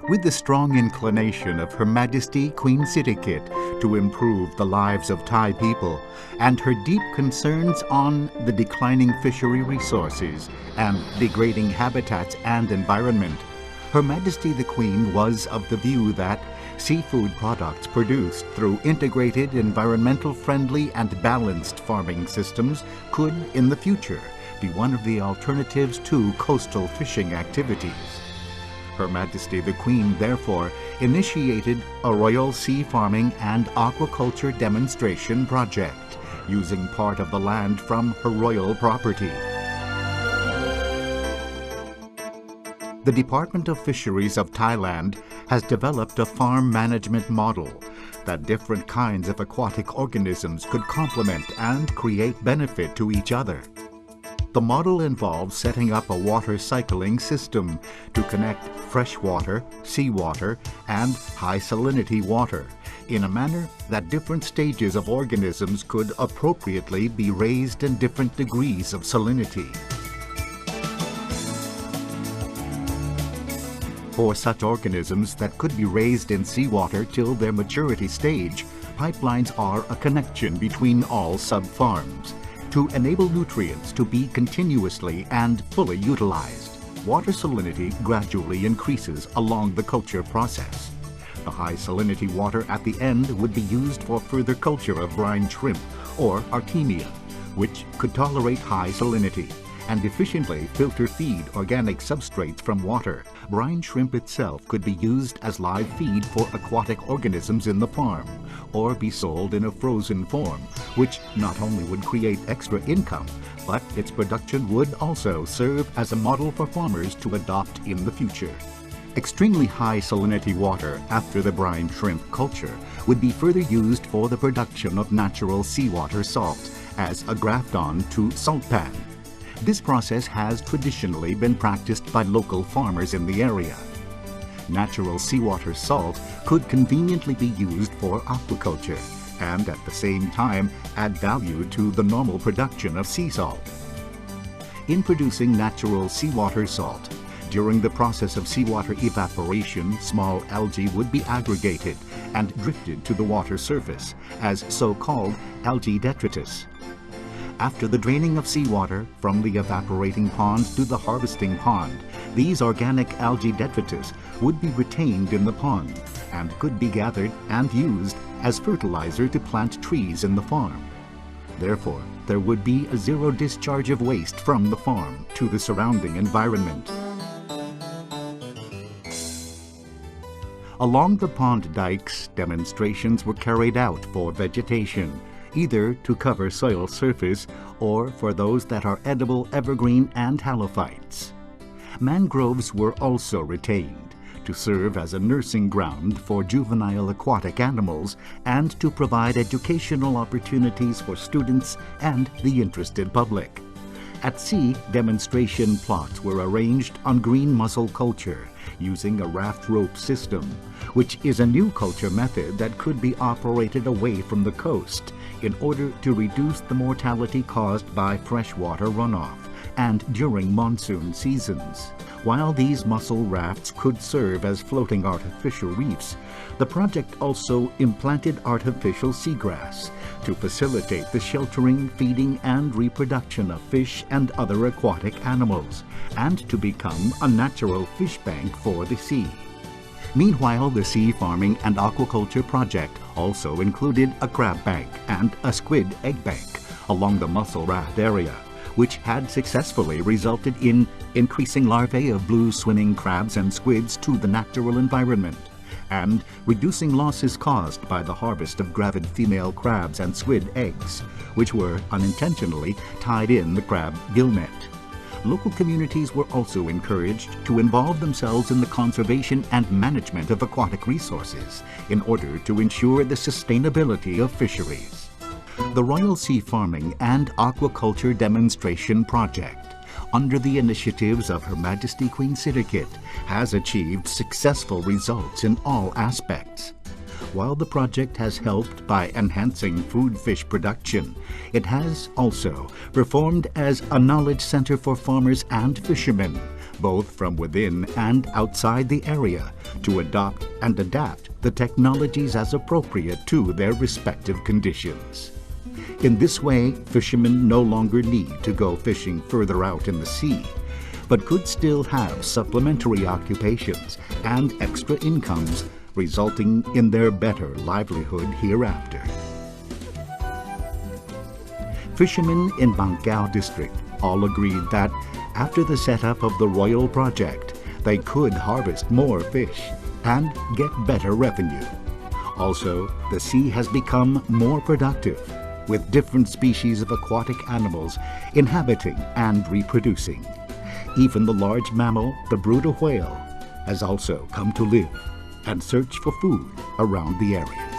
With the strong inclination of Her Majesty Queen Sirikit to improve the lives of Thai people and her deep concerns on the declining fishery resources and degrading habitats and environment, Her Majesty the Queen was of the view that seafood products produced through integrated, environmental-friendly and balanced farming systems could, in the future, be one of the alternatives to coastal fishing activities. Her Majesty the Queen therefore initiated a royal sea farming and aquaculture demonstration project, using part of the land from her royal property. The Department of Fisheries of Thailand has developed a farm management model that different kinds of aquatic organisms could complement and create benefit to each other. The model involves setting up a water cycling system to connect freshwater, seawater, and high salinity water in a manner that different stages of organisms could appropriately be raised in different degrees of salinity. For such organisms that could be raised in seawater till their maturity stage, pipelines are a connection between all sub-farms to enable nutrients to be continuously and fully utilized. Water salinity gradually increases along the culture process. The high salinity water at the end would be used for further culture of brine shrimp or artemia, which could tolerate high salinity and efficiently filter feed organic substrates from water. Brine shrimp itself could be used as live feed for aquatic organisms in the farm, or be sold in a frozen form, which not only would create extra income, but its production would also serve as a model for farmers to adopt in the future. Extremely high salinity water after the brine shrimp culture would be further used for the production of natural seawater salt as a graft-on to salt pan. This process has traditionally been practiced by local farmers in the area. Natural seawater salt could conveniently be used for aquaculture and at the same time add value to the normal production of sea salt. In producing natural seawater salt, during the process of seawater evaporation, small algae would be aggregated and drifted to the water surface as so-called algae detritus. After the draining of seawater from the evaporating pond to the harvesting pond, these organic algae detritus would be retained in the pond and could be gathered and used as fertilizer to plant trees in the farm. Therefore, there would be a zero discharge of waste from the farm to the surrounding environment. Along the pond dikes, demonstrations were carried out for vegetation, either to cover soil surface or for those that are edible evergreen and halophytes. Mangroves were also retained to serve as a nursing ground for juvenile aquatic animals and to provide educational opportunities for students and the interested public. At sea, demonstration plots were arranged on green mussel culture using a raft rope system, which is a new culture method that could be operated away from the coast in order to reduce the mortality caused by freshwater runoff and during monsoon seasons. While these mussel rafts could serve as floating artificial reefs, the project also implanted artificial seagrass to facilitate the sheltering, feeding, and reproduction of fish and other aquatic animals, and to become a natural fish bank for the sea. Meanwhile, the sea farming and aquaculture project also included a crab bank and a squid egg bank along the mussel raft area, which had successfully resulted in increasing larvae of blue swimming crabs and squids to the natural environment, and reducing losses caused by the harvest of gravid female crabs and squid eggs, which were unintentionally tied in the crab gill net. Local communities were also encouraged to involve themselves in the conservation and management of aquatic resources in order to ensure the sustainability of fisheries. The Royal Sea Farming and Aquaculture Demonstration Project, under the initiatives of Her Majesty Queen Sirikit, has achieved successful results in all aspects. While the project has helped by enhancing food fish production, it has also performed as a knowledge center for farmers and fishermen both from within and outside the area, to adopt and adapt the technologies as appropriate to their respective conditions. In this way, fishermen no longer need to go fishing further out in the sea, but could still have supplementary occupations and extra incomes, resulting in their better livelihood hereafter. Fishermen in Bangkao district all agreed that after the setup of the royal project, they could harvest more fish and get better revenue. Also, the sea has become more productive, with different species of aquatic animals inhabiting and reproducing. Even the large mammal, the Bruta whale, has also come to live and search for food around the area.